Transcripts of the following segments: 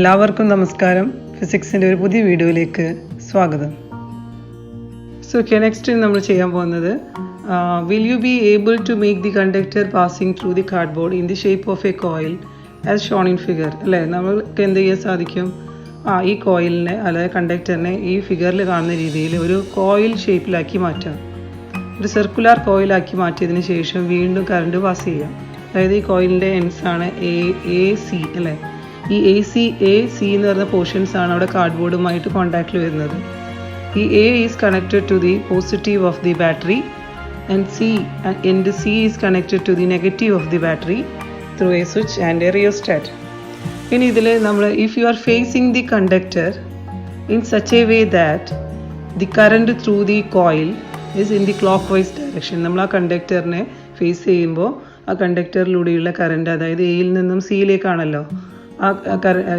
എല്ലാവർക്കും നമസ്കാരം. ഫിസിക്സിൻ്റെ ഒരു പുതിയ വീഡിയോയിലേക്ക് സ്വാഗതം. നെക്സ്റ്റ് നമ്മൾ ചെയ്യാൻ പോകുന്നത് will you be able to make the conductor passing through the cardboard in the shape of a coil as shown in figure അല്ലേ? നമ്മൾക്ക് എന്ത് ചെയ്യാൻ സാധിക്കും? ഈ കോയിലിനെ അതായത് കണ്ടക്ടറിനെ ഈ ഫിഗറിൽ കാണുന്ന രീതിയിൽ ഒരു കോയിൽ ഷേപ്പിലാക്കി മാറ്റാം. ഒരു സർക്കുലർ കോയിലാക്കി മാറ്റിയതിന് ശേഷം വീണ്ടും കറണ്ട് പാസ് ചെയ്യാം. അതായത് ഈ കോയിലിൻ്റെ എൻഡ്സാണ് എ സി അല്ലേ? ഈ എ സി എന്ന് പറയുന്ന പോർഷൻസ് ആണ് അവിടെ കാർഡ്ബോർഡുമായിട്ട് കോൺടാക്റ്റിൽ വരുന്നത്. ഈ A is connected to the positive of the battery and C is connected to the negative of the battery through a switch and a rheostat. ഇനി ഇതിൽ നമ്മൾ if you are facing the conductor in such a way that the current through the coil is in the clock vice direction. നമ്മൾ ആ കണ്ടക്ടറിനെ face ചെയ്യുമ്പോൾ ആ കണ്ടക്ടറിലൂടെയുള്ള current, അതായത് എയിൽ നിന്നും സിയിലേക്കാണല്ലോ,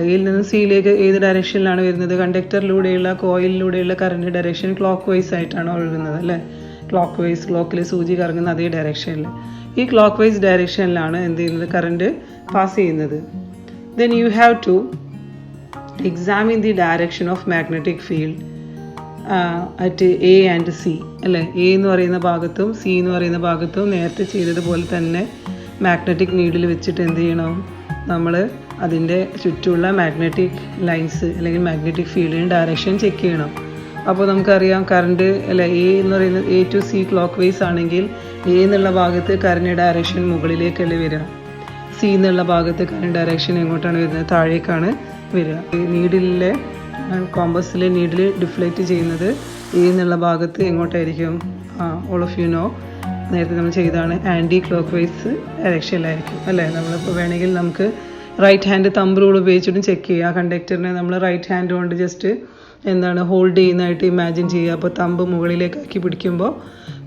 എയിൽ നിന്നും സിയിലേക്ക് ഏത് ഡയറക്ഷനിലാണ് വരുന്നത്? കണ്ടക്ടറിലൂടെയുള്ള കോയിലിലൂടെയുള്ള കറണ്ട് ഡയറക്ഷൻ ക്ലോക്ക് വൈസ് ആയിട്ടാണ് ഒഴുകുന്നത് അല്ലേ? ക്ലോക്ക് വൈസ്, ക്ലോക്കിൽ സൂചി കറങ്ങുന്ന അതേ ഡയറക്ഷനിൽ, ഈ ക്ലോക്ക് വൈസ് ഡയറക്ഷനിലാണ് എന്ത് ചെയ്യുന്നത്? കറണ്ട് പാസ് ചെയ്യുന്നത്. Then you have to examine the direction of magnetic field at A and C അല്ലേ? എ എന്ന് പറയുന്ന ഭാഗത്തും സി എന്ന് പറയുന്ന ഭാഗത്തും നേരത്തെ ചെയ്തതുപോലെ തന്നെ മാഗ്നറ്റിക് നീഡിൽ വെച്ചിട്ട് എന്ത് ചെയ്യണം? നമ്മൾ അതിൻ്റെ ചുറ്റുമുള്ള മാഗ്നറ്റിക് ലൈൻസ് അല്ലെങ്കിൽ മാഗ്നറ്റിക് ഫീൽഡിൻ്റെ ഡയറക്ഷൻ ചെക്ക് ചെയ്യണം. അപ്പോൾ നമുക്കറിയാം കറണ്ട് അല്ലെ, എ എന്ന് പറയുന്നത് A to C clockwise ആണെങ്കിൽ എ എന്നുള്ള ഭാഗത്ത് കറണ്ട് ഡയറക്ഷൻ മുകളിലേക്കല്ലേ വരിക, സി എന്നുള്ള ഭാഗത്ത് കറണ്ട് ഡയറക്ഷൻ എങ്ങോട്ടാണ് വരുന്നത്? താഴേക്കാണ് വരിക. നീഡിലെ കോമ്പസിലെ നീഡിൽ ഡിഫ്ലക്റ്റ് ചെയ്യുന്നത് എ എന്നുള്ള ഭാഗത്ത് എങ്ങോട്ടായിരിക്കും? ഓൾ ഓഫ് യു നോ, നേരത്തെ നമ്മൾ ചെയ്താണ്, ആൻറ്റി ക്ലോക്ക് വൈസ് ഡയറക്ഷനിലായിരിക്കും അല്ലേ? നമ്മളിപ്പോൾ വേണമെങ്കിൽ നമുക്ക് റൈറ്റ് ഹാൻഡ് തമ്പ് റൂൾ ഉപയോഗിച്ചിട്ടും ചെക്ക് ചെയ്യുക. കണ്ടക്ടറിനെ നമ്മൾ റൈറ്റ് ഹാൻഡ് കൊണ്ട് ജസ്റ്റ് ഹോൾഡ് ചെയ്യുന്നതായിട്ട് ഇമാജിൻ ചെയ്യുക. അപ്പോൾ തമ്പ് മുകളിലേക്കാക്കി പിടിക്കുമ്പോൾ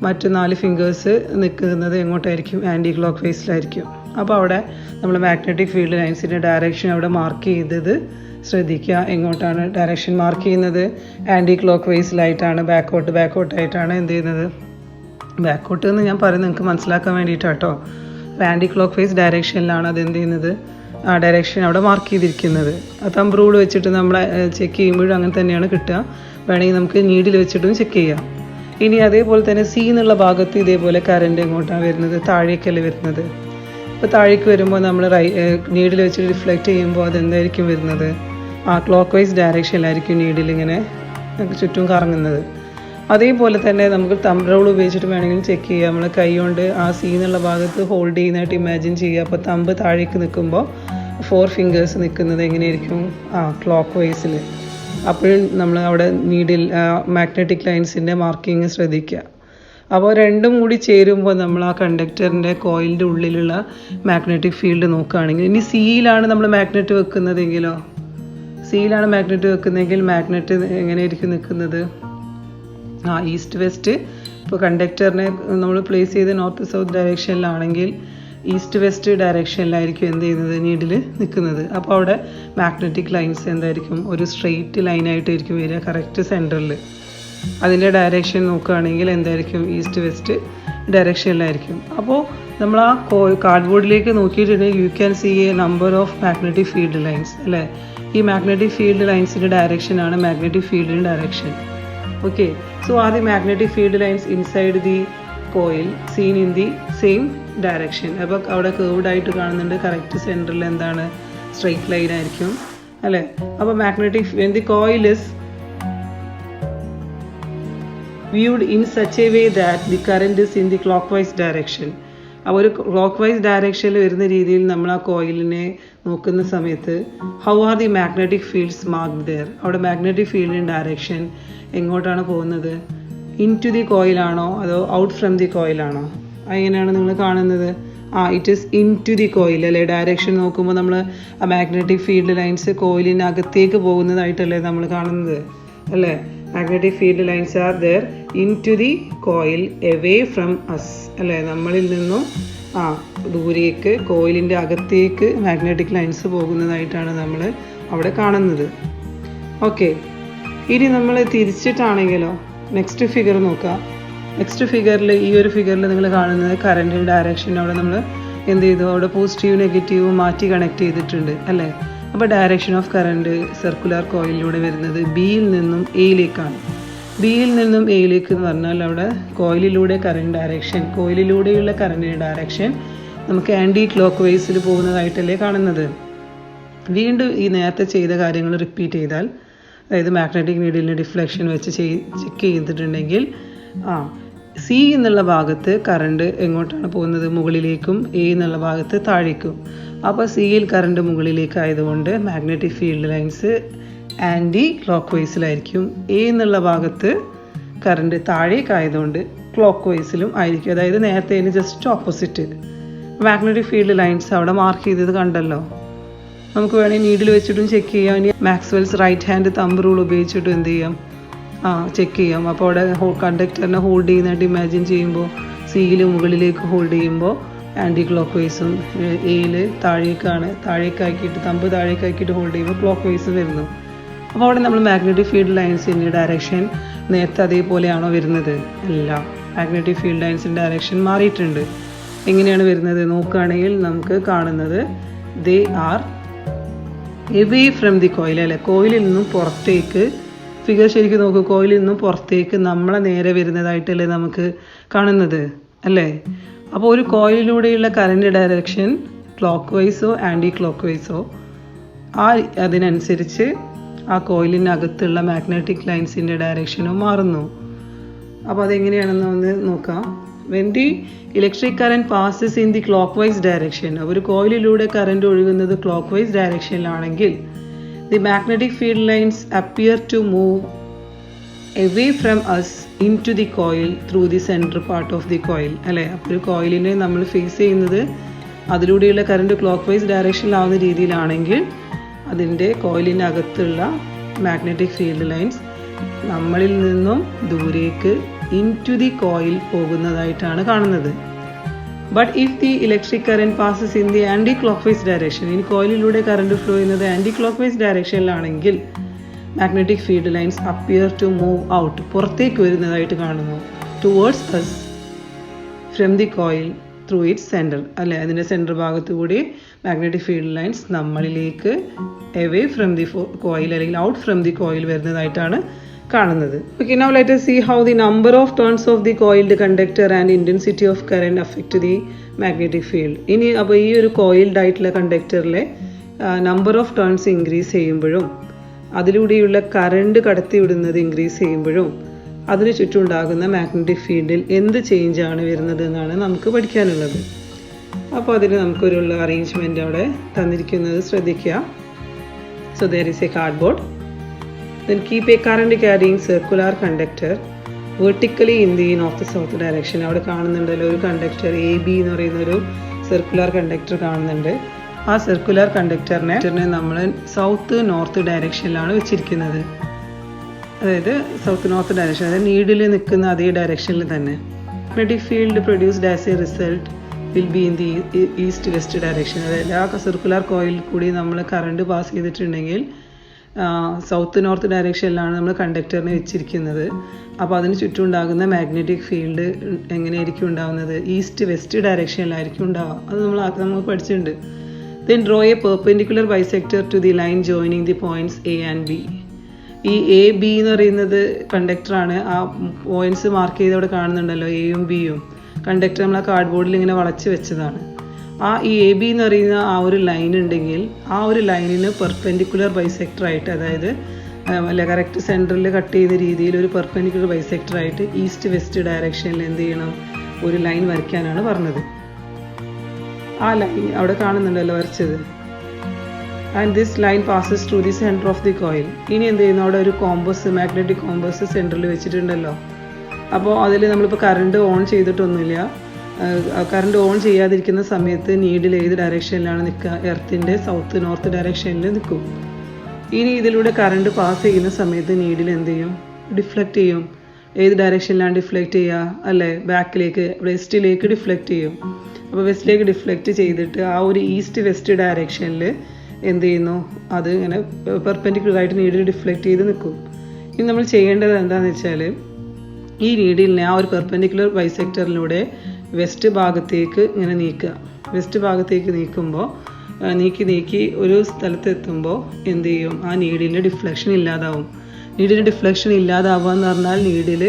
മറ്റ് 4 ഫിംഗേഴ്സ് നിൽക്കുന്നത് എങ്ങോട്ടായിരിക്കും? ആൻറ്റി ക്ലോക്ക് വൈസിലായിരിക്കും. അപ്പോൾ അവിടെ നമ്മൾ മാഗ്നറ്റിക് ഫീൽഡ് ലൈൻസിൻ്റെ ഡയറക്ഷൻ അവിടെ മാർക്ക് ചെയ്തത് ശ്രദ്ധിക്കുക. എങ്ങോട്ടാണ് ഡയറക്ഷൻ മാർക്ക് ചെയ്യുന്നത്? ആൻറ്റി ക്ലോക്ക് വൈസിലായിട്ടാണ്, ബാക്കോട്ടായിട്ടാണ് എന്ത് ചെയ്യുന്നത്? ബാക്കോട്ട് എന്ന് ഞാൻ പറയുന്നത് നിങ്ങൾക്ക് മനസ്സിലാക്കാൻ വേണ്ടിയിട്ടാട്ടോ. ആൻറ്റി ക്ലോക്ക് വൈസ് ഡയറക്ഷനിലാണ് അത് എന്ത് ചെയ്യുന്നത്? ആ ഡയറക്ഷൻ അവിടെ മാർക്ക് ചെയ്തിരിക്കുന്നത്. തമ്പ് റൂൾ വെച്ചിട്ട് നമ്മൾ ചെക്ക് ചെയ്യുമ്പോഴും അങ്ങനെ തന്നെയാണ് കിട്ടുക. വേണമെങ്കിൽ നമുക്ക് നീഡിൽ വെച്ചിട്ടും ചെക്ക് ചെയ്യാം. ഇനി അതേപോലെ തന്നെ സി എന്നുള്ള ഭാഗത്ത് ഇതേപോലെ കറണ്ട് എങ്ങോട്ടാണ് വരുന്നത്? താഴേക്കല്ലേ വരുന്നത്. അപ്പോൾ താഴേക്ക് വരുമ്പോൾ നമ്മൾ നീഡിൽ വെച്ചിട്ട് റിഫ്ലക്റ്റ് ചെയ്യുമ്പോൾ അതെന്തായിരിക്കും വരുന്നത്? ക്ലോക്ക് വൈസ് ഡയറക്ഷനിലായിരിക്കും നീഡിൽ ഇങ്ങനെ ചുറ്റും കറങ്ങുന്നത്. അതേപോലെ തന്നെ നമുക്ക് തമ്പ് റൂൾ ഉപയോഗിച്ചിട്ട് വേണമെങ്കിലും ചെക്ക് ചെയ്യാം. നമ്മൾ കൈ കൊണ്ട് ആ സി എന്നുള്ള ഭാഗത്ത് ഹോൾഡ് ചെയ്യുന്നതായിട്ട് ഇമാജിൻ ചെയ്യുക. അപ്പോൾ തമ്പ് താഴേക്ക് നിൽക്കുമ്പോൾ 4 ഫിംഗേഴ്സ് നിൽക്കുന്നത് എങ്ങനെയായിരിക്കും? ക്ലോക്ക് വൈസിൽ. അപ്പോഴും നമ്മൾ അവിടെ നീഡിൽ മാഗ്നറ്റിക് ലൈൻസിൻ്റെ മാർക്കിങ് ശ്രദ്ധിക്കുക. അപ്പോൾ രണ്ടും കൂടി ചേരുമ്പോൾ നമ്മൾ ആ കണ്ടക്ടറിൻ്റെ കോയിലിൻ്റെ ഉള്ളിലുള്ള മാഗ്നറ്റിക് ഫീൽഡ് നോക്കുകയാണെങ്കിൽ, ഇനി സിയിലാണ് നമ്മൾ മാഗ്നറ്റ് വെക്കുന്നതെങ്കിലോ? സിയിലാണ് മാഗ്നറ്റ് വെക്കുന്നതെങ്കിൽ മാഗ്നറ്റ് എങ്ങനെയായിരിക്കും നിൽക്കുന്നത്? East west. ഇപ്പോൾ കണ്ടക്ടറിനെ നമ്മൾ പ്ലേസ് ചെയ്ത് നോർത്ത് സൗത്ത് ഡയറക്ഷനിലാണെങ്കിൽ ഈസ്റ്റ് വെസ്റ്റ് ഡയറക്ഷനിലായിരിക്കും എന്ത് ചെയ്യുന്നത്? നീഡിൽ നിൽക്കുന്നത്. അപ്പോൾ അവിടെ മാഗ്നറ്റിക് ലൈൻസ് എന്തായിരിക്കും? ഒരു സ്ട്രെയിറ്റ് ലൈനായിട്ടായിരിക്കും വരിക കറക്റ്റ് സെൻറ്ററിൽ. അതിൻ്റെ ഡയറക്ഷൻ നോക്കുകയാണെങ്കിൽ എന്തായിരിക്കും? ഈസ്റ്റ് വെസ്റ്റ് ഡയറക്ഷനിലായിരിക്കും. അപ്പോൾ നമ്മൾ ആ കാർഡ്ബോർഡിലേക്ക് നോക്കിയിട്ടുണ്ടെങ്കിൽ you can see a number of magnetic field lines അല്ലേ? ഈ മാഗ്നറ്റിക് ഫീൽഡ് ലൈൻസിൻ്റെ ഡയറക്ഷനാണ് മാഗ്നറ്റിക് ഫീൽഡിൻ്റെ direction. Okay, so are the magnetic field lines inside the coil seen in the same direction. അപ്പോൾ അവിടെ കേർവ്ഡ് ആയിട്ട് കാണുന്നുണ്ട്. കറക്റ്റ് സെൻറ്ററിൽ എന്താണ്? സ്ട്രെയിറ്റ് ലൈൻ ആയിരിക്കും അല്ലേ? അപ്പോൾ magnetic when the coil is viewed in such a way that the current is in the clockwise direction. അപ്പോൾ ഒരു ക്ലോക്ക് വൈസ് ഡയറക്ഷനിൽ വരുന്ന രീതിയിൽ നമ്മൾ ആ കോയിലിനെ നോക്കുന്ന സമയത്ത് how are the magnetic fields marked there? അവിടെ മാഗ്നറ്റിക് ഫീൽഡിൻ്റെ ഡയറക്ഷൻ എങ്ങോട്ടാണ് പോകുന്നത്? ഇൻ ടു ദി കോയിലാണോ അതോ ഔട്ട് ഫ്രം ദി കോയിലാണോ? എങ്ങനെയാണ് നിങ്ങൾ കാണുന്നത്? It is into the coil അല്ലേ? ഡയറക്ഷൻ നോക്കുമ്പോൾ നമ്മൾ ആ മാഗ്നറ്റിക് ഫീൽഡ് ലൈൻസ് കോയിലിനകത്തേക്ക് പോകുന്നതായിട്ടല്ലേ നമ്മൾ കാണുന്നത് അല്ലേ? Magnetic field lines are there into the coil away from us അല്ലേ? നമ്മളിൽ നിന്നും ദൂരേക്ക് കോയിലിൻ്റെ അകത്തേക്ക് മാഗ്നറ്റിക് ലൈൻസ് പോകുന്നതായിട്ടാണ് നമ്മൾ അവിടെ കാണുന്നത്. ഓക്കെ, ഇനി നമ്മൾ തിരിച്ചിട്ടാണെങ്കിലോ നെക്സ്റ്റ് ഫിഗർ നോക്കാം. നെക്സ്റ്റ് ഫിഗറിൽ ഈ ഒരു ഫിഗറിൽ നിങ്ങൾ കാണുന്നത് കറണ്ടിൻ്റെ ഡയറക്ഷൻ അവിടെ നമ്മൾ എന്ത് ചെയ്തു? അവിടെ പോസിറ്റീവ് നെഗറ്റീവ് മാറ്റി കണക്ട് ചെയ്തിട്ടുണ്ട് അല്ലേ? അപ്പോൾ ഡയറക്ഷൻ ഓഫ് കറണ്ട് സർക്കുലർ കോയിലിലൂടെ വരുന്നത് ബിയിൽ നിന്നും എയിലേക്കാണ്. ബിയിൽ നിന്നും എയിലേക്ക് എന്ന് പറഞ്ഞാൽ അവിടെ കോയിലിലൂടെ കറണ്ട് ഡയറക്ഷൻ, കോയിലിലൂടെയുള്ള കറണ്ടിൻ്റെ ഡയറക്ഷൻ നമുക്ക് ആൻറ്റി ക്ലോക്ക് വൈസിൽ പോകുന്നതായിട്ടല്ലേ കാണുന്നത്. വീണ്ടും ഈ നേരത്തെ ചെയ്ത കാര്യങ്ങൾ റിപ്പീറ്റ് ചെയ്താൽ, അതായത് മാഗ്നറ്റിക് നീഡിലിൻ്റെ ഡിഫ്ലക്ഷൻ വെച്ച് ചെക്ക് ചെയ്തിട്ടുണ്ടെങ്കിൽ സി എന്നുള്ള ഭാഗത്ത് കറണ്ട് എങ്ങോട്ടാണ് പോകുന്നത്? മുകളിലേക്കും. എ എന്നുള്ള ഭാഗത്ത് താഴേക്കും. അപ്പോൾ സിയിൽ കറണ്ട് മുകളിലേക്കായതുകൊണ്ട് മാഗ്നറ്റിക് ഫീൽഡ് ലൈൻസ് ആൻറ്റി ക്ലോക്ക് വൈസിലായിരിക്കും. എ എന്നുള്ള ഭാഗത്ത് കറണ്ട് താഴേക്കായതുകൊണ്ട് ക്ലോക്ക് വൈസിലും ആയിരിക്കും. അതായത് നേരത്തെ അതിന് just opposite. Magnetic field lines അവിടെ മാർക്ക് ചെയ്തത് കണ്ടല്ലോ. നമുക്ക് വേണമെങ്കിൽ നീഡിൽ വെച്ചിട്ടും ചെക്ക് ചെയ്യാം. ഇനി Maxwell's right hand thumb rule ഉപയോഗിച്ചിട്ടും എന്ത് ചെയ്യാം? ചെക്ക് ചെയ്യാം. അപ്പോൾ അവിടെ കണ്ടക്ടറിനെ ഹോൾഡ് ചെയ്യുന്നതായിട്ട് ഇമാജിൻ ചെയ്യുമ്പോൾ സിയിൽ മുകളിലേക്ക് ഹോൾഡ് ചെയ്യുമ്പോൾ ആൻറ്റി ക്ലോക്ക് വൈസും, എയിൽ താഴേക്കാക്കിയിട്ട് തമ്പ് താഴേക്കാക്കിയിട്ട് ഹോൾഡ് ചെയ്യുമ്പോൾ ക്ലോക്ക് വൈസും വരുന്നു. അപ്പോൾ അവിടെ നമ്മൾ മാഗ്നറ്റിക് ഫീൽഡ് ലൈൻസിൻ്റെ ഡയറക്ഷൻ നേരത്തെ അതേപോലെയാണോ വരുന്നത്? അല്ല, മാഗ്നറ്റിക് ഫീൽഡ് ലൈൻസിൻ്റെ ഡയറക്ഷൻ മാറിയിട്ടുണ്ട്. എങ്ങനെയാണ് വരുന്നത് നോക്കുകയാണെങ്കിൽ നമുക്ക് കാണുന്നത് they are away from the coil, അല്ലേ? കോയിലിൽ നിന്നും പുറത്തേക്ക്, ഫിഗർ ശരിക്കും നോക്കൂ, കോയിലിൽ നിന്നും പുറത്തേക്ക് നമ്മളെ നേരെ വരുന്നതായിട്ടല്ലേ നമുക്ക് കാണുന്നത്, അല്ലേ? അപ്പോൾ ഒരു കോയിലിലൂടെയുള്ള കറണ്ട് ഡയറക്ഷൻ ക്ലോക്ക് വൈസോ ആൻറ്റി ക്ലോക്ക് വൈസോ അതിനനുസരിച്ച് ആ കോയിലിനകത്തുള്ള മാഗ്നറ്റിക് ലൈൻസിൻ്റെ ഡയറക്ഷനും മാറുന്നു. അപ്പോൾ അതെങ്ങനെയാണെന്ന് ഒന്ന് നോക്കാം. When the electric current passes in the clockwise direction, ഒരു കോയിലിലൂടെ കറണ്ട് ഒഴുകുന്നത് clock ഡയറക്ഷനിലാണെങ്കിൽ the magnetic field lines appear to move away from us into the coil through the center part of the coil, അല്ലേ? അപ്പോൾ ഒരു കോയിലിനെ നമ്മൾ face ചെയ്യുന്നത് അതിലൂടെയുള്ള current clock ഡയറക്ഷനിലാവുന്ന രീതിയിലാണെങ്കിൽ അതിൻ്റെ കോയിലിനകത്തുള്ള മാഗ്നറ്റിക് ഫീൽഡ് ലൈൻസ് നമ്മളിൽ നിന്നും ദൂരേക്ക് into the coil പോകുന്നതായിട്ടാണ് കാണുന്നത്. But if the electric current passes in the anti clock vice direction, ഇനി കോയിലിലൂടെ കറണ്ട് ഫ്ലോ ചെയ്യുന്നത് ആൻറ്റി ക്ലോക്ക് വൈസ് ഡയറക്ഷനിലാണെങ്കിൽ magnetic field lines appear to move out, പുറത്തേക്ക് വരുന്നതായിട്ട് കാണുന്നു. Towards us from the coil through its centre, അല്ലെ? അതിൻ്റെ സെൻറ്റർ ഭാഗത്തു കൂടി മാഗ്നറ്റിക് ഫീൽഡ് ലൈൻസ് നമ്മളിലേക്ക് എവേ ഫ്രം ദി കോയിൽ അല്ലെങ്കിൽ ഔട്ട് ഫ്രം ദി കോയിൽ വരുന്നതായിട്ടാണ് കാണുന്നത്. Okay, now let us see how the number of turns of the coiled conductor and intensity of current affect the magnetic field. ഇനി അപ്പോൾ ഈ ഒരു coiled ആയിട്ടുള്ള കണ്ടക്ടറിലെ number of turns increase ചെയ്യുമ്പോഴും അതിലൂടെയുള്ള current കടത്തിവിടുന്നത് increase ചെയ്യുമ്പോഴും അതിന് ചുറ്റുമുണ്ടാകുന്ന മാഗ്നറ്റിക് ഫീൽഡിൽ എന്ത് ചേഞ്ചാണ് വരുന്നത് എന്നാണ് നമുക്ക് പഠിക്കാനുള്ളത്. അപ്പോൾ അതിന് നമുക്കൊരു അറേഞ്ച്മെൻറ്റ് അവിടെ തന്നിരിക്കുന്നത് ശ്രദ്ധിക്കുക. So there is a cardboard. Then keep a current carrying circular conductor vertically in the north-south direction. അവിടെ കാണുന്നുണ്ടല്ലോ ഒരു കണ്ടക്ടർ AB എന്ന് പറയുന്ന ഒരു സർക്കുലർ കണ്ടക്ടർ കാണുന്നുണ്ട്. ആ സർക്കുലർ കണ്ടക്ടറിനെ നമ്മൾ സൗത്ത് നോർത്ത് ഡയറക്ഷനിലാണ് വെച്ചിരിക്കുന്നത്. അതായത് സൗത്ത് നോർത്ത് ഡയറക്ഷൻ, അതായത് നീഡിൽ നിൽക്കുന്ന അതേ ഡയറക്ഷനിൽ തന്നെ. Magnetic field produced as A result will be in the east west direction. അതായത് ആ സർക്കുലർ കോയിൽ കൂടി നമ്മൾ കറണ്ട് പാസ് ചെയ്തിട്ടുണ്ടെങ്കിൽ സൗത്ത് നോർത്ത് ഡയറക്ഷനിലാണ് നമ്മൾ കണ്ടക്ടറിനെ വെച്ചിരിക്കുന്നത്. അപ്പോൾ അതിന് ചുറ്റും ഉണ്ടാകുന്ന മാഗ്നറ്റിക് ഫീൽഡ് എങ്ങനെയായിരിക്കും ഉണ്ടാകുന്നത്? ഈസ്റ്റ് വെസ്റ്റ് ഡയറക്ഷനിലായിരിക്കും ഉണ്ടാവുക. അത് നമ്മൾ പഠിച്ചിട്ടുണ്ട്. Then draw a perpendicular bisector to the line joining the points A and B. ഈ എ ബി എന്ന് പറയുന്നത് കണ്ടക്ടറാണ്. ആ പോയിന്റ്സ് മാർക്ക് ചെയ്ത് അവിടെ കാണുന്നുണ്ടല്ലോ, എയും ബിയും. കണ്ടക്ടർ നമ്മൾ ആ കാർഡ് ബോർഡിൽ ഇങ്ങനെ വളച്ച് വെച്ചതാണ്. ഈ എ ബി എന്ന് പറയുന്ന ആ ഒരു ലൈൻ ഉണ്ടെങ്കിൽ ആ ഒരു ലൈനിന് പെർപെൻഡിക്കുലർ ബൈസെക്ടറായിട്ട്, അതായത് അല്ല കറക്റ്റ് സെൻറ്ററിൽ കട്ട് ചെയ്യുന്ന രീതിയിൽ ഒരു പെർപെൻഡിക്കുലർ ബൈസെക്ടറായിട്ട് ഈസ്റ്റ് വെസ്റ്റ് ഡയറക്ഷനിൽ എന്ത് ചെയ്യണം? ഒരു ലൈൻ വരയ്ക്കാനാണ് പറഞ്ഞത്. ആ ലൈൻ അവിടെ കാണുന്നുണ്ടല്ലോ വരച്ചത്. And this line passes through the centre of the coil. ഇനി എന്ത് ചെയ്യുന്നു? അവിടെ ഒരു കോമ്പസ്, മാഗ്നറ്റിക് കോമ്പസ് സെൻറ്ററിൽ വെച്ചിട്ടുണ്ടല്ലോ. അപ്പോൾ അതിൽ നമ്മളിപ്പോൾ കറണ്ട് ഓൺ ചെയ്തിട്ടൊന്നുമില്ല. കറണ്ട് ഓൺ ചെയ്യാതിരിക്കുന്ന സമയത്ത് നീഡിൽ ഏത് ഡയറക്ഷനിലാണ് നിൽക്കുക? എർത്തിൻ്റെ സൗത്ത് നോർത്ത് ഡയറക്ഷനിൽ നിൽക്കും. ഇനി ഇതിലൂടെ കറണ്ട് പാസ് ചെയ്യുന്ന സമയത്ത് നീഡിൽ എന്ത് ചെയ്യും? ഡിഫ്ലക്റ്റ് ചെയ്യും. ഏത് ഡയറക്ഷനിലാണ് ഡിഫ്ലക്റ്റ് ചെയ്യുക? അല്ലേ, ബാക്കിലേക്ക് വെസ്റ്റിലേക്ക് ഡിഫ്ലക്റ്റ് ചെയ്യും. അപ്പോൾ വെസ്റ്റിലേക്ക് ഡിഫ്ലക്റ്റ് ചെയ്തിട്ട് ആ ഒരു ഈസ്റ്റ് വെസ്റ്റ് ഡയറക്ഷനിൽ എന്ത് ചെയ്യുന്നു? അത് ഇങ്ങനെ പെർപെൻഡിക്കുലറായിട്ട് നീഡിൽ ഡിഫ്ലക്റ്റ് ചെയ്ത് നിൽക്കും. ഇനി നമ്മൾ ചെയ്യേണ്ടത് എന്താണെന്ന് വെച്ചാൽ ഈ നീഡിലിനെ ആ ഒരു പെർപെൻഡിക്കുലർ ബൈസെക്ടറിലൂടെ വെസ്റ്റ് ഭാഗത്തേക്ക് ഇങ്ങനെ നീക്കുക. വെസ്റ്റ് ഭാഗത്തേക്ക് നീക്കുമ്പോൾ നീക്കി ഒരു സ്ഥലത്ത് എത്തുമ്പോൾ എന്ത് ചെയ്യും, ആ നീഡിൻ്റെ ഡിഫ്ലക്ഷൻ ഇല്ലാതാവും. നീഡിൻ്റെ ഡിഫ്ലക്ഷൻ ഇല്ലാതാവുക എന്ന് പറഞ്ഞാൽ നീഡിൽ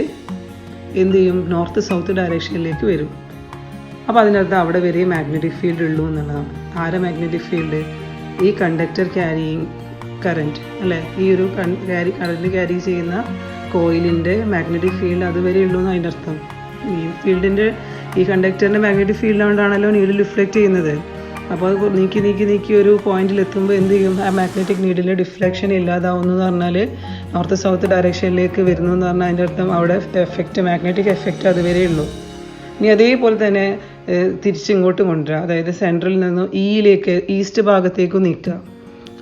എന്ത് ചെയ്യും, നോർത്ത് സൗത്ത് ഡയറക്ഷനിലേക്ക് വരും. അപ്പോൾ അതിനകത്ത് അവിടെ വരെ മാഗ്നറ്റിക് ഫീൽഡ് ഉള്ളൂ എന്നുള്ളതാണ്. ആരെ മാഗ്നറ്റിക് ഫീൽഡ്? ഈ കണ്ടക്ടർ ക്യാരിയിങ് കറൻറ്റ് അല്ലേ, ഈ ഒരു കറൻറ്റ് ക്യാരി ചെയ്യുന്ന കോയിലിൻ്റെ മാഗ്നറ്റിക് ഫീൽഡ് അതുവരെ ഉള്ളൂ എന്ന് അതിൻ്റെ അർത്ഥം. ഈ കണ്ടക്ടറിൻ്റെ മാഗ്നറ്റിക് ഫീൽഡ് കൊണ്ടാണല്ലോ നീഡിൽ റിഫ്ലക്റ്റ് ചെയ്യുന്നത്. അപ്പോൾ അത് നീക്കി ഒരു പോയിന്റിൽ എത്തുമ്പോൾ എന്ത് ചെയ്യും, ആ മാഗ്നറ്റിക് നീഡിലെ ഡിഫ്ലക്ഷൻ ഇല്ലാതാവുന്നു എന്ന് പറഞ്ഞാൽ നോർത്ത് സൗത്ത് ഡയറക്ഷനിലേക്ക് വരുന്നു എന്ന് പറഞ്ഞാൽ അതിൻ്റെ അർത്ഥം അവിടെ മാഗ്നറ്റിക് എഫക്റ്റ് അതുവരെ ഉള്ളൂ. ഇനി അതേപോലെ തന്നെ തിരിച്ചിങ്ങോട്ട് കൊണ്ടുവരിക, അതായത് സെൻട്രലിൽ നിന്നും ഈസ്റ്റ് ഭാഗത്തേക്ക് നീക്കുക.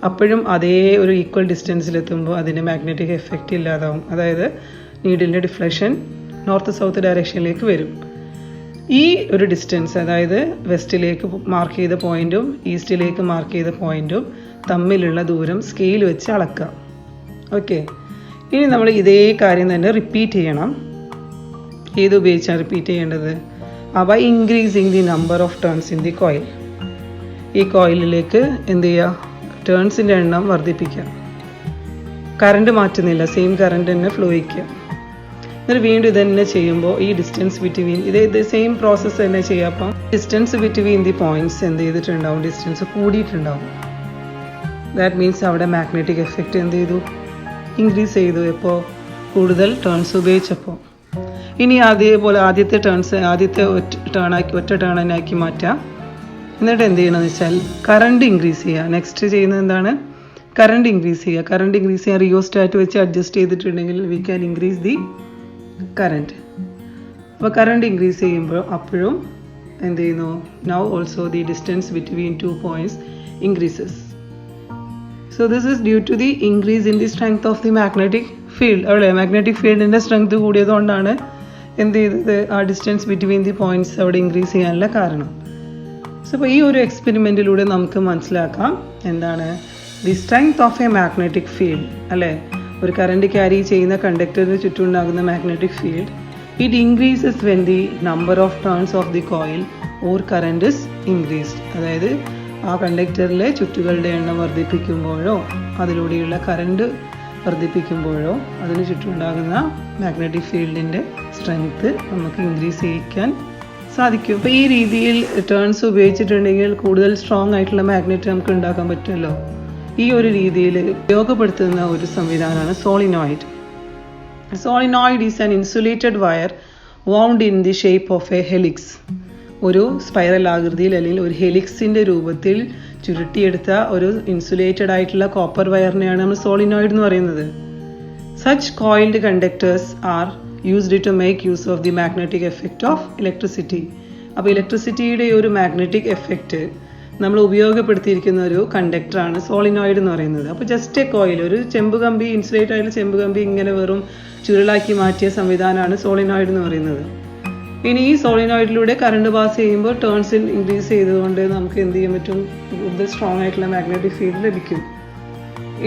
അപ്പോഴും അതേ ഒരു ഈക്വൽ ഡിസ്റ്റൻസിലെത്തുമ്പോൾ അതിൻ്റെ മാഗ്നറ്റിക് എഫക്റ്റ് ഇല്ലാതാവും. അതായത് നീഡിലിൻ്റെ ഡിഫ്ലക്ഷൻ നോർത്ത് സൗത്ത് ഡയറക്ഷനിലേക്ക് വരും. ഈ ഒരു ഡിസ്റ്റൻസ്, അതായത് വെസ്റ്റിലേക്ക് മാർക്ക് ചെയ്ത പോയിന്റും ഈസ്റ്റിലേക്ക് മാർക്ക് ചെയ്ത പോയിന്റും തമ്മിലുള്ള ദൂരം സ്കെയിൽ വെച്ച് അളക്കുക. ഓക്കെ, ഇനി നമ്മൾ ഇതേ കാര്യം തന്നെ റിപ്പീറ്റ് ചെയ്യണം. ഏത് ഉപയോഗിച്ചാണ് റിപ്പീറ്റ് ചെയ്യേണ്ടത്? By increasing the number of turns in the coil. ഈ കോയിലിലേക്ക് എന്ത് ചെയ്യുക, ടേൺസിൻ്റെ എണ്ണം വർദ്ധിപ്പിക്കുക. കറണ്ട് മാറ്റുന്നില്ല, സെയിം കറണ്ട് തന്നെ ഫ്ലോ ചെയ്യുക. എന്നിട്ട് വീണ്ടും ഇത് തന്നെ ചെയ്യുമ്പോൾ ഈ ഡിസ്റ്റൻസ് ബിറ്റ്വീൻ ഇത് സെയിം പ്രോസസ്സ് തന്നെ ചെയ്യുക. അപ്പം ഡിസ്റ്റൻസ് ബിറ്റ്വീൻ ദി പോയിന്റ്സ് എന്ത് ചെയ്തിട്ടുണ്ടാവും, ഡിസ്റ്റൻസ് കൂടിയിട്ടുണ്ടാവും. ദാറ്റ് മീൻസ് അവിടെ മാഗ്നറ്റിക് എഫക്റ്റ് എന്ത് ചെയ്തു, ഇൻക്രീസ് ചെയ്തു. എപ്പോൾ? കൂടുതൽ ടേൺസ് ഉപയോഗിച്ചപ്പോൾ. ഇനി അതേപോലെ ആദ്യത്തെ ഒറ്റ ടേണാക്കി മാറ്റാം. എന്നിട്ട് എന്ത് ചെയ്യണമെന്ന് വെച്ചാൽ കറണ്ട് ഇൻക്രീസ് ചെയ്യുക. നെക്സ്റ്റ് ചെയ്യുന്നത് എന്താണ്? കറണ്ട് ഇൻക്രീസ് ചെയ്യുക. കറണ്ട് ഇൻക്രീസ് ചെയ്യാൻ റിയോസ്റ്റാറ്റ് വെച്ച് അഡ്ജസ്റ്റ് ചെയ്തിട്ടുണ്ടെങ്കിൽ we can increase the current. അപ്പോൾ കറണ്ട് ഇൻക്രീസ് ചെയ്യുമ്പോൾ അപ്പോഴും എന്ത് ചെയ്യുന്നു, now also the distance between 2 points increases. So this is due to the increase in the strength of the magnetic field. അവിടെ മാഗ്നറ്റിക് ഫീൽഡിൻ്റെ സ്ട്രെങ്ത് കൂടിയതുകൊണ്ടാണ് എന്ത് ചെയ്തത്, ആ ഡിസ്റ്റൻസ് ബിറ്റ്വീൻ ദി പോയിന്റ്സ് അവിടെ ഇൻക്രീസ് ചെയ്യാനുള്ള കാരണം. സോ അപ്പോൾ ഈ ഒരു എക്സ്പെരിമെൻറ്റിലൂടെ നമുക്ക് മനസ്സിലാക്കാം എന്താണ് the strength of A magnetic field അല്ലേ. ഒരു കറണ്ട് ക്യാരി ചെയ്യുന്ന കണ്ടക്ടറിന് ചുറ്റും ഉണ്ടാകുന്ന magnetic field it increases when the number of turns of the coil or current is increased. അതായത് ആ കണ്ടക്ടറിലെ ചുറ്റുകളുടെ എണ്ണം വർദ്ധിപ്പിക്കുമ്പോഴോ അതിലൂടെയുള്ള കറണ്ട് വർദ്ധിപ്പിക്കുമ്പോഴോ അതിന് ചുറ്റുമുണ്ടാകുന്ന മാഗ്നറ്റിക് ഫീൽഡിൻ്റെ സ്ട്രെങ്ത് നമുക്ക് ഇൻക്രീസ് ചെയ്യിക്കാൻ സാധിക്കും. അപ്പോൾ ഈ രീതിയിൽ ടേൺസ് ഉപയോഗിച്ചിട്ടുണ്ടെങ്കിൽ കൂടുതൽ സ്ട്രോങ് ആയിട്ടുള്ള മാഗ്നറ്റ് നമുക്ക് ഉണ്ടാക്കാൻ പറ്റുമല്ലോ. ഈ ഒരു രീതിയിൽ ഉപയോഗപ്പെടുത്തുന്ന ഒരു സംവിധാനമാണ് solenoid. Solenoid is an insulated wire wound in the shape of A helix. ഒരു സ്പൈറൽ ആകൃതിയിൽ അല്ലെങ്കിൽ ഒരു ഹെലിക്സിൻ്റെ രൂപത്തിൽ ചുരുട്ടിയെടുത്ത ഒരു ഇൻസുലേറ്റഡ് ആയിട്ടുള്ള കോപ്പർ വയറിനെയാണ് നമ്മൾ സോളിനോയിഡ് എന്ന് പറയുന്നത്. Such coiled conductors are used to make use of the magnetic effect of electricity. അപ്പോൾ ഇലക്ട്രിസിറ്റിയുടെ ഒരു മാഗ്നറ്റിക് എഫക്റ്റ് നമ്മൾ ഉപയോഗപ്പെടുത്തിയിരിക്കുന്ന ഒരു കണ്ടക്ടറാണ് സോളിനോയിഡ് എന്ന് പറയുന്നത്. അപ്പോൾ ജസ്റ്റ് എ കോയിൽ, ഒരു ചെമ്പ് കമ്പി, ഇൻസുലേറ്റ് ആയിട്ടുള്ള ചെമ്പ് കമ്പി ഇങ്ങനെ വെറും ചുരുളാക്കി മാറ്റിയ സംവിധാനമാണ് സോളിനോയിഡ് എന്ന് പറയുന്നത്. ഇനി ഈ സോളിനോയിഡിലൂടെ കറണ്ട് പാസ് ചെയ്യുമ്പോൾ ടേൺസ് ഇൻക്രീസ് ചെയ്തുകൊണ്ട് നമുക്ക് എന്ത് ചെയ്യാൻ പറ്റും, കൂടുതൽ സ്ട്രോങ് ആയിട്ടുള്ള മാഗ്നറ്റിക് ഫീൽഡ് ലഭിക്കും.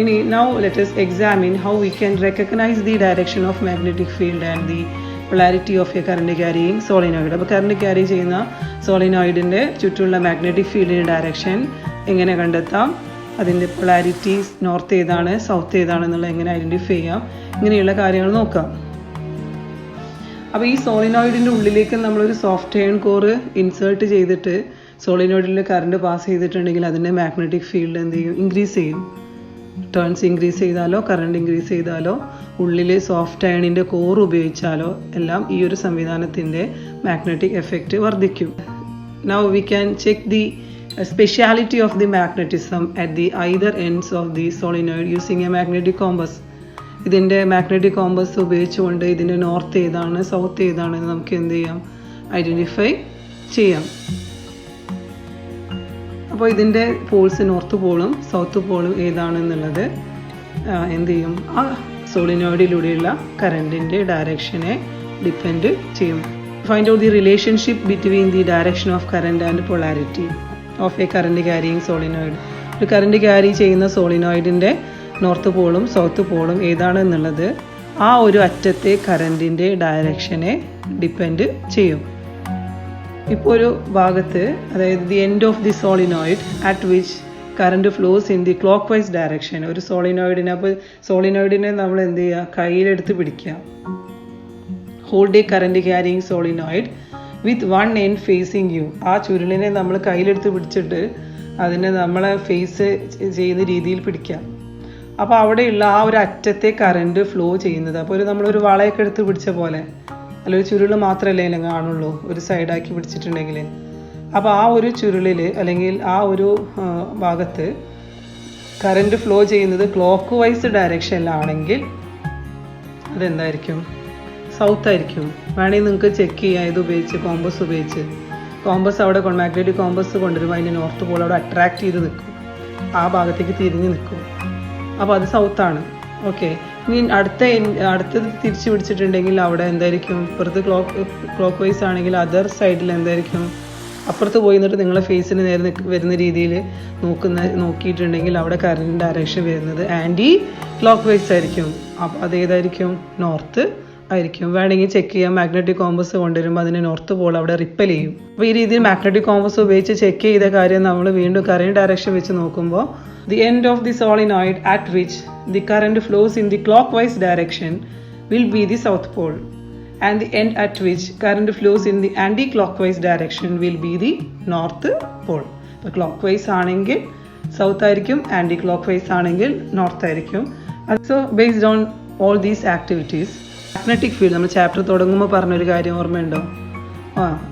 ഇനി now let us examine how we can recognize the direction of magnetic field and the polarity of a current carrying solenoid. അപ്പോൾ കറണ്ട് ക്യാരി ചെയ്യുന്ന സോളിനോയിഡിൻ്റെ ചുറ്റുമുള്ള മാഗ്നറ്റിക് ഫീൽഡിൻ്റെ ഡയറക്ഷൻ എങ്ങനെ കണ്ടെത്താം, അതിൻ്റെ പൊളാരിറ്റീസ് നോർത്ത് ഏതാണ് സൗത്ത് ഏതാണെന്നുള്ള എങ്ങനെ ഐഡൻറ്റിഫൈ ചെയ്യാം, ഇങ്ങനെയുള്ള കാര്യങ്ങൾ നോക്കാം. അപ്പോൾ ഈ സോളിനോയിഡിൻ്റെ ഉള്ളിലേക്ക് നമ്മളൊരു സോഫ്റ്റ് അയൺ കോർ ഇൻസേർട്ട് ചെയ്തിട്ട് സോളിനോയിഡിൽ കറണ്ട് പാസ് ചെയ്തിട്ടുണ്ടെങ്കിൽ അതിൻ്റെ മാഗ്നറ്റിക് ഫീൽഡ് എന്ത് ചെയ്യും, ഇൻക്രീസ് ചെയ്യും. ടേൺസ് ഇൻക്രീസ് ചെയ്താലോ കറണ്ട് ഇൻക്രീസ് ചെയ്താലോ ഉള്ളിലെ സോഫ്റ്റ് അയണിൻ്റെ കോർ ഉപയോഗിച്ചാലോ എല്ലാം ഈ ഒരു സംവിധാനത്തിൻ്റെ മാഗ്നറ്റിക് എഫക്റ്റ് വർദ്ധിക്കും. Now we can check the speciality of the magnetism at the either ends of the solenoid using A magnetic compass. ഇതിൻ്റെ മാഗ്നറ്റിക് കോമ്പസ് ഉപയോഗിച്ചുകൊണ്ട് ഇതിൻ്റെ നോർത്ത് ഏതാണ് സൗത്ത് ഏതാണെന്ന് നമുക്ക് എന്ത് ചെയ്യാം, ഐഡൻറ്റിഫൈ ചെയ്യാം. അപ്പോൾ ഇതിൻ്റെ പോൾസ് നോർത്ത് പോളും സൗത്ത് പോളും ഏതാണെന്നുള്ളത് എന്ത് ചെയ്യും, ആ സോളിനോയിഡിലൂടെയുള്ള കറണ്ടിൻ്റെ ഡയറക്ഷനെ ഡിപ്പെൻഡ് ചെയ്യും. Find out the relationship between the direction of current and polarity of A current carrying solenoid. ഒരു കറണ്ട് ക്യാരി ചെയ്യുന്ന സോളിനോയിഡിൻ്റെ നോർത്ത് പോളും സൗത്ത് പോളും ഏതാണെന്നുള്ളത് ആ ഒരു അറ്റത്തെ കറണ്ടിൻ്റെ ഡയറക്ഷനെ ഡിപ്പെൻഡ് ചെയ്യും. ഇപ്പോൾ ഒരു ഭാഗത്ത്, അതായത് the end of the solenoid at which current flows in the clock vice direction. ഒരു സോളിനോയിഡിനെ, അപ്പോൾ സോളിനോയിഡിനെ നമ്മൾ എന്ത് ചെയ്യുക, കയ്യിലെടുത്ത് പിടിക്കുക. Hold a current carrying solenoid with one end facing you. ആ ചുരുളിനെ നമ്മൾ കയ്യിലെടുത്ത് പിടിച്ചിട്ട് അതിനെ നമ്മളെ ഫേസ് ചെയ്യുന്ന രീതിയിൽ പിടിക്കാം. അപ്പോൾ അവിടെയുള്ള ആ ഒരു അറ്റത്തെ കറണ്ട് ഫ്ലോ ചെയ്യുന്നത്, അപ്പോൾ നമ്മളൊരു വളയൊക്കെ എടുത്ത് പിടിച്ച പോലെ, അല്ല ഒരു ചുരുൾ മാത്രമല്ലേ അതിൽ കാണുള്ളൂ ഒരു സൈഡാക്കി പിടിച്ചിട്ടുണ്ടെങ്കിൽ. അപ്പോൾ ആ ഒരു ചുരുളിൽ അല്ലെങ്കിൽ ആ ഒരു ഭാഗത്ത് കറണ്ട് ഫ്ലോ ചെയ്യുന്നത് ക്ലോക്ക് വൈസ് ഡയറക്ഷനിലാണെങ്കിൽ അതെന്തായിരിക്കും, സൗത്ത് ആയിരിക്കും. വേണമെങ്കിൽ നിങ്ങൾക്ക് ചെക്ക് ചെയ്യാം ഇത് ഉപയോഗിച്ച്, കോമ്പസ് ഉപയോഗിച്ച്. കോമ്പസ് അവിടെ മാഗ്നറ്റിക് കോമ്പസ് കൊണ്ടുവരുമ്പോൾ അതിൻ്റെ നോർത്ത് പോൾ അവിടെ അട്രാക്ട് ചെയ്ത് നിൽക്കും, ആ ഭാഗത്തേക്ക് തിരിഞ്ഞ് നിൽക്കും. അപ്പോൾ അത് സൗത്താണ്. ഓക്കെ, ഇനി അടുത്തത് തിരിച്ച് പിടിച്ചിട്ടുണ്ടെങ്കിൽ അവിടെ എന്തായിരിക്കും, ഇപ്പുറത്ത് ക്ലോക്ക് വൈസ് ആണെങ്കിൽ അതർ സൈഡിൽ എന്തായിരിക്കും, അപ്പുറത്ത് പോയി നിന്നിട്ട് നിങ്ങളെ ഫേസിന് നേരെ വരുന്ന രീതിയിൽ നോക്കിയിട്ടുണ്ടെങ്കിൽ അവിടെ കറണ്ട് ഡയറക്ഷൻ വരുന്നത് ആൻറ്റി ക്ലോക്ക് വൈസ് ആയിരിക്കും. അപ്പോൾ അതേതായിരിക്കും, നോർത്ത് ആയിരിക്കും. വേണമെങ്കിൽ ചെക്ക് ചെയ്യാം, മാഗ്നറ്റിക് കോമ്പസ് കൊണ്ടുവരുമ്പോൾ അതിന് നോർത്ത് പോൾ അവിടെ റിപ്പൽ ചെയ്യും. അപ്പോൾ ഈ രീതിയിൽ മാഗ്നറ്റിക് കോമ്പസ് ഉപയോഗിച്ച് ചെക്ക് ചെയ്ത കാര്യം നമ്മൾ വീണ്ടും കറണ്ട് ഡയറക്ഷൻ വെച്ച് നോക്കുമ്പോൾ the end of the solenoid at which the current flows in the clockwise direction will be the south pole, and the end at which current flows in the anti-clockwise direction will be the north pole. അപ്പോൾ clockwise ആണെങ്കിൽ south ആയിരിക്കും, anti-clockwise ആണെങ്കിൽ north ആയിരിക്കും. So based on all these activities, magnetic field നമ്മൾ chapter തുടങ്ങുമ്പോൾ പറഞ്ഞൊരു കാര്യം ഓർമ്മയുണ്ടോ?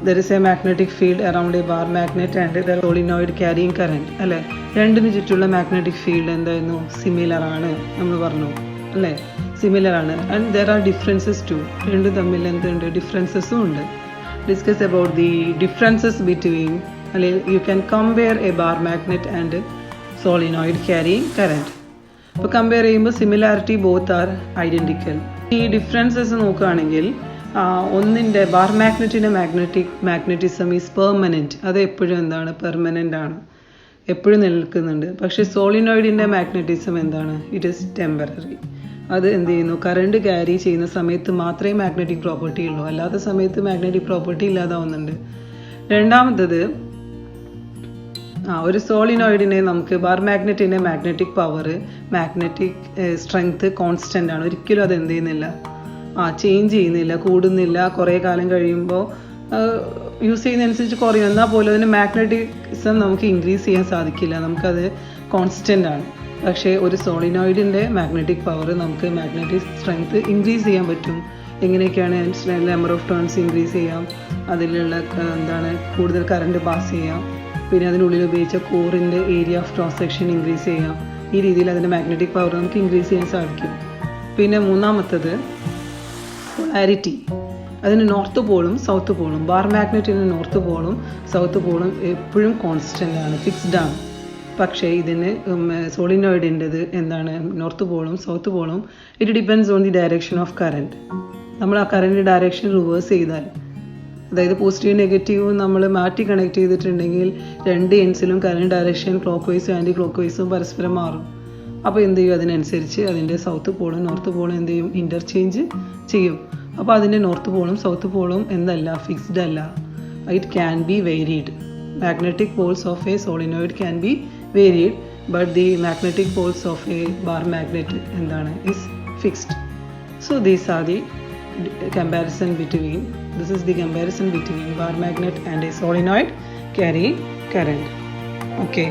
there is a magnetic field around a bar magnet and the solenoid carrying current, അല്ലേ? രണ്ടിന് ചുറ്റുള്ള മാഗ്നറ്റിക് ഫീൽഡ് എന്തായിരുന്നു, സിമിലർ ആണ് നമ്മൾ പറഞ്ഞു, അല്ലേ? സിമിലർ ആണ്. And there are differences too, രണ്ടും തമ്മിൽ എന്തുണ്ട്, ഡിഫറൻസസും ഉണ്ട്. Discuss about the differences between, അല്ലെങ്കിൽ you can compare a bar magnet and solenoid carrying current. അപ്പോൾ കമ്പയർ ചെയ്യുമ്പോൾ സിമിലാരിറ്റി ബോത്ത് ആർ ഐഡൻറ്റിക്കൽ. ഈ ഡിഫറൻസസ് നോക്കുകയാണെങ്കിൽ ഒന്നിൻ്റെ ബാർ മാഗ്നറ്റിൻ്റെ മാഗ്നറ്റിസം ഈസ് പെർമനൻറ്റ്, അത് എപ്പോഴും എന്താണ്, പെർമനൻ്റ് ആണ്, എപ്പോഴും നിൽക്കുന്നുണ്ട്. പക്ഷേ സോളിനോയിഡിൻ്റെ മാഗ്നറ്റിസം എന്താണ്, ഇറ്റ് ഈസ് ടെമ്പററി. അത് എന്ത് ചെയ്യുന്നു, കറണ്ട് ക്യാരി ചെയ്യുന്ന സമയത്ത് മാത്രമേ മാഗ്നറ്റിക് പ്രോപ്പർട്ടി ഉള്ളൂ, അല്ലാത്ത സമയത്ത് മാഗ്നറ്റിക് പ്രോപ്പർട്ടി ഇല്ലാതാവുന്നുണ്ട്. രണ്ടാമത്തത്, ഒരു സോളിനോയിഡിനെ നമുക്ക് ബാർ മാഗ്നറ്റിൻ്റെ magnetic power, magnetic strength constant ആണ്, ഒരിക്കലും അത് എന്ത് ചെയ്യുന്നില്ല, ചേഞ്ച് ചെയ്യുന്നില്ല, കൂടുന്നില്ല. കുറേ കാലം കഴിയുമ്പോൾ യൂസ് ചെയ്യുന്നതനുസരിച്ച് കുറയും. എന്നാൽ പോലും അതിന് മാഗ്നറ്റിസം നമുക്ക് ഇൻക്രീസ് ചെയ്യാൻ സാധിക്കില്ല, നമുക്കത് കോൺസ്റ്റൻ്റ് ആണ്. പക്ഷേ ഒരു സോളിനോയിഡിൻ്റെ മാഗ്നറ്റിക് പവർ നമുക്ക് മാഗ്നറ്റിക് സ്ട്രെങ്ത് ഇൻക്രീസ് ചെയ്യാൻ പറ്റും. എങ്ങനെയൊക്കെയാണ്, നമ്പർ ഓഫ് ടേൺസ് ഇൻക്രീസ് ചെയ്യാം, അതിലുള്ള എന്താണ് കൂടുതൽ കറണ്ട് പാസ് ചെയ്യാം, പിന്നെ അതിനുള്ളിൽ ഉപയോഗിച്ച കോറിൻ്റെ area of cross section increase ചെയ്യാം. ഈ രീതിയിൽ അതിൻ്റെ മാഗ്നറ്റിക് പവർ നമുക്ക് ഇൻക്രീസ് ചെയ്യാൻ സാധിക്കും. പിന്നെ മൂന്നാമത്തത് പൊളാരിറ്റി. അതിന് നോർത്ത് പോളും സൗത്ത് പോളും, ബാർ മാഗ്നറ്റിന് നോർത്ത് പോളും സൗത്ത് പോളും എപ്പോഴും കോൺസ്റ്റൻ്റ് ആണ്, ഫിക്സ്ഡ് ആണ്. പക്ഷേ ഇതിന് സോളിനോയിഡിൻ്റെത് എന്താണ്, നോർത്ത് പോളും സൗത്ത് പോളും it depends on the direction of current. നമ്മൾ ആ കറണ്ട് ഡയറക്ഷൻ റിവേഴ്സ് ചെയ്താൽ, അതായത് പോസിറ്റീവ് നെഗറ്റീവും നമ്മൾ മാറ്റി കണക്ട് ചെയ്തിട്ടുണ്ടെങ്കിൽ രണ്ട് എൻഡ്സിലും കറണ്ട് ഡയറക്ഷൻ ക്ലോക്ക് വൈസും ആൻറ്റി ക്ലോക്ക് വൈസും പരസ്പരം മാറും. അപ്പോൾ എന്ത് ചെയ്യും, അതിനനുസരിച്ച് അതിൻ്റെ സൗത്ത് പോളും നോർത്ത് പോളും എന്ത് ചെയ്യും, ഇൻ്റർചേഞ്ച് ചെയ്യും. അപ്പോൾ അതിൻ്റെ നോർത്ത് പോളും സൗത്ത് പോളും എന്തല്ല, ഫിക്സ്ഡ് അല്ല, it can be varied. Magnetic poles of a solenoid can be varied, but the magnetic poles of a bar magnet എന്താണ്, is fixed. So these are the comparison between, this is the comparison between bar magnet and a solenoid carrying current. Okay.